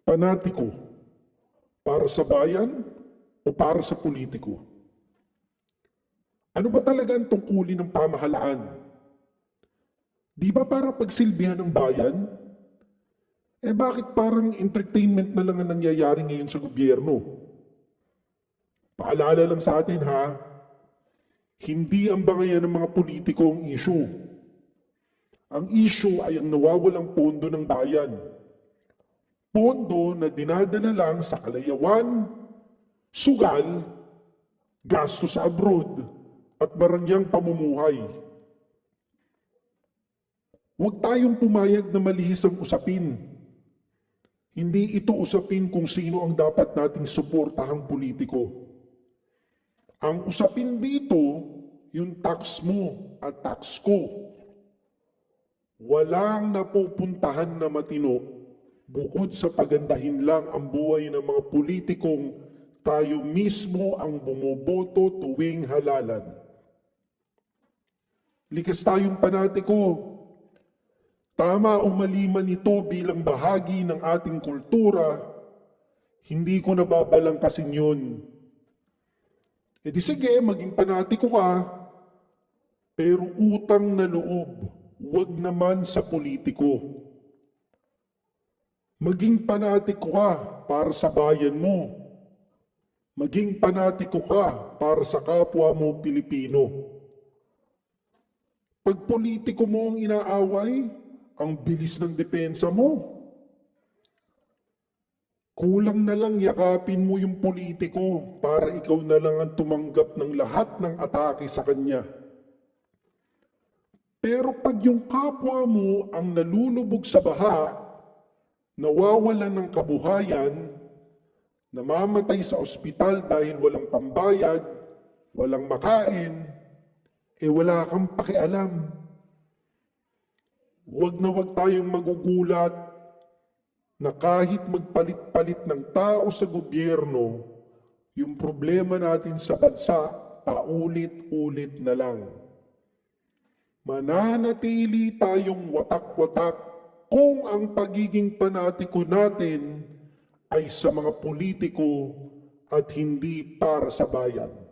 Panatiko, para sa bayan o para sa politiko? Ano ba talaga ang tungkulin ng pamahalaan? Di ba para pagsilbihan ng bayan? Bakit parang entertainment na lang ang nangyayari ngayon sa gobyerno? Paalala lang sa atin ha, hindi ang bangayan ng mga politiko ang issue. Ang issue ay ang nawawalang pondo ng bayan. Pondo na dinadala lang sa kalayawan, sugal, gasto sa abroad, at barangyang pamumuhay. Huwag tayong pumayag na malihis ang usapin. Hindi ito usapin kung sino ang dapat nating suportahang politiko. Ang usapin dito, yung tax mo at tax ko. Walang napupuntahan na matino bukod sa pagandahin lang ang buhay ng mga politikong tayo mismo ang bumoboto tuwing halalan. Likas tayong panatiko. Tama o mali man ito bilang bahagi ng ating kultura, hindi ko nababalangkasin yun. Di sige, maging panatiko ka, pero utang na loob, huwag naman sa politiko. Maging panatiko ka para sa bayan mo. Maging panatiko ka para sa kapwa mo Pilipino. Pag politiko mo ang inaaway, ang bilis ng depensa mo. Kulang na lang yakapin mo yung politiko para ikaw na lang ang tumanggap ng lahat ng atake sa kanya. Pero pag yung kapwa mo ang nalulubog sa baha, nawawalan ng kabuhayan, namamatay sa ospital dahil walang pambayad, walang makain, wala kang pakialam. Huwag na huwag tayong magugulat na kahit magpalit-palit ng tao sa gobyerno, yung problema natin sa bansa, paulit-ulit na lang. Mananatili tayong watak-watak kung ang pagiging panatiko natin ay sa mga politiko at hindi para sa bayan.